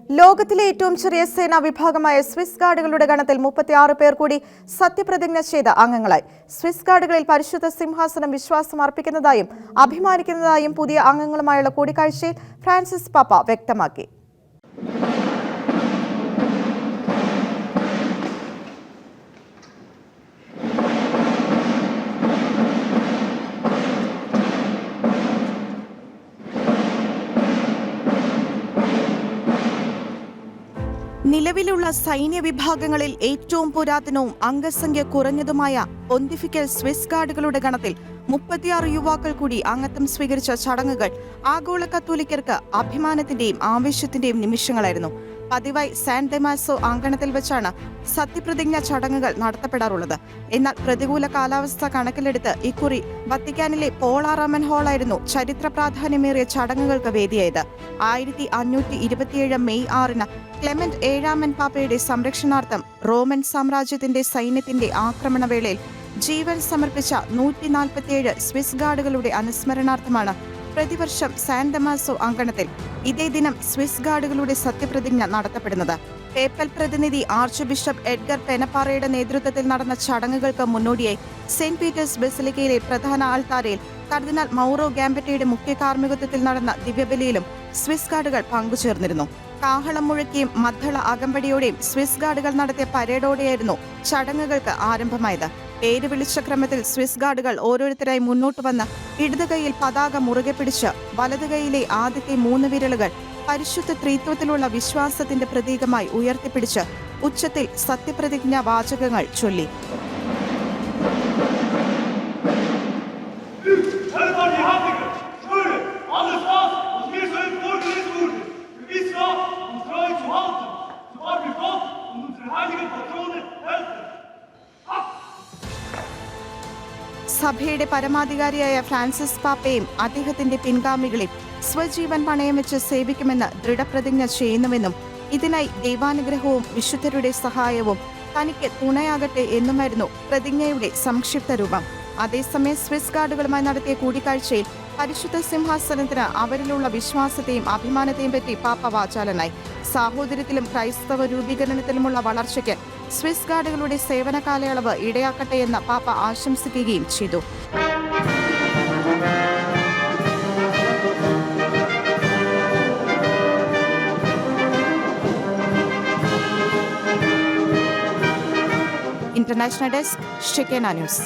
ലോകത്തിലെ ഏറ്റവും ചെറിയ സേനാ വിഭാഗമായ സ്വിസ് ഗാർഡുകളുടെ ഗണത്തിൽ 36 പേർ കൂടി സത്യപ്രതിജ്ഞ ചെയ്ത അംഗങ്ങളായി. സ്വിസ് ഗാർഡുകളിൽ പരിശുദ്ധ സിംഹാസനം വിശ്വാസം അർപ്പിക്കുന്നതായും അഭിമാനിക്കുന്നതായും പുതിയ അംഗങ്ങളുമായുള്ള കൂടിക്കാഴ്ചയിൽ ഫ്രാൻസിസ് പാപ്പ വ്യക്തമാക്കി. നിലവിലുള്ള സൈന്യ വിഭാഗങ്ങളിൽ ഏറ്റവും പുരാതനവും അംഗസംഖ്യ കുറഞ്ഞതുമായ പൊന്തിഫിക്കൽ സ്വിസ് ഗാർഡുകളുടെ ഗണത്തിൽ 36 യുവാക്കൾ കൂടി അംഗത്വം സ്വീകരിച്ച ചടങ്ങുകൾ ആഗോള കത്തോലിക്കർക്ക് അഭിമാനത്തിന്റെയും ആവേശത്തിന്റെയും നിമിഷങ്ങളായിരുന്നു. പതിവായി സാൻ ഡെമാസോ അങ്കണത്തിൽ വെച്ചാണ് സത്യപ്രതിജ്ഞ ചടങ്ങുകൾ നടത്തപ്പെടാറുള്ളത്. എന്നാൽ പ്രതികൂല കാലാവസ്ഥ കണക്കിലെടുത്ത് ഇക്കുറി വത്തിക്കാനിലെ പോൾ ആറാമൻ ഹാളായിരുന്നു ചരിത്ര പ്രാധാന്യമേറിയ ചടങ്ങുകൾക്ക് വേദിയായത്. 1527 മെയ് 6 ക്ലെമന്റ് ഏഴാമൻ പാപ്പയുടെ സംരക്ഷണാർത്ഥം റോമൻ സാമ്രാജ്യത്തിന്റെ സൈന്യത്തിന്റെ ആക്രമണവേളയിൽ ജീവൻ സമർപ്പിച്ച 147 സ്വിസ് ഗാർഡുകളുടെ അനുസ്മരണാർത്ഥമാണ് പ്രതിവർഷം സാൻ ഡെമാസോ അങ്കണത്തിൽ ഇതേ ദിനം സ്വിസ് ഗാർഡുകളുടെ സത്യപ്രതിജ്ഞ നടത്തപ്പെടുന്നത്. പേപ്പൽ പ്രതിനിധി ആർച്ച് ബിഷപ്പ് എഡ്ഗർ പെനപ്പാറയുടെ നേതൃത്വത്തിൽ നടന്ന ചടങ്ങുകൾക്ക് മുന്നോടിയായി സെന്റ് പീറ്റേഴ്സ് ബസിലിക്കയിലെ പ്രധാന ആൾത്താരയിൽ കർദിനാൾ മൗറോ ഗാംബറ്റയുടെ മുഖ്യ കാർമ്മികത്വത്തിൽ നടന്ന ദിവ്യബലിയിലും സ്വിസ് ഗാർഡുകൾ പങ്കുചേർന്നിരുന്നു. കാഹളം മുഴക്കിയും മദ്ദള അകമ്പടിയോടെയും സ്വിസ് ഗാർഡുകൾ നടത്തിയ പരേഡോടെയായിരുന്നു ചടങ്ങുകൾക്ക് ആരംഭമായത്. പേര് വിളിച്ച ക്രമത്തിൽ സ്വിസ് ഗാർഡുകൾ ഓരോരുത്തരായി മുന്നോട്ട് വന്ന് ഇടത് കൈയിൽ പതാക മുറുകെ പിടിച്ച് വലത് കൈയിലെ ആദ്യത്തെ 3 വിരലുകൾ പരിശുദ്ധ ത്രിത്വത്തിലുള്ള വിശ്വാസത്തിന്റെ പ്രതീകമായി ഉയർത്തിപ്പിടിച്ച് ഉച്ചത്തിൽ സത്യപ്രതിജ്ഞാ വാചകങ്ങൾ ചൊല്ലി. സഭയുടെ പരമാധികാരിയായ ഫ്രാൻസിസ് പാപ്പയും അദ്ദേഹത്തിന്റെ പിൻഗാമികളെയും സ്വജീവൻ പണയം വെച്ച് സേവിക്കുമെന്ന് ദൃഢപ്രതിജ്ഞ ചെയ്യുന്നുവെന്നും ഇതിനായി ദൈവാനുഗ്രഹവും വിശുദ്ധരുടെ സഹായവും തനിക്ക് തുണയാകട്ടെ എന്നുമായിരുന്നു പ്രതിജ്ഞയുടെ സംക്ഷിപ്ത രൂപം. അതേസമയം സ്വിസ് ഗാർഡുകളുമായി നടത്തിയ കൂടിക്കാഴ്ചയിൽ പരിശുദ്ധ സിംഹാസനത്തിന് അവരിലുള്ള വിശ്വാസത്തെയും അഭിമാനത്തെയും പറ്റി പാപ്പ വാചാലനായി. സാഹോദര്യത്തിലും ക്രൈസ്തവ രൂപീകരണത്തിലുമുള്ള വളർച്ചയ്ക്ക് സ്വിസ് ഗാർഡുകളുടെ സേവന കാലയളവ് ഇടയാക്കട്ടെ എന്ന് പാപ്പ ആശംസിക്കുകയും ചെയ്തു. International desk, Shekinah news.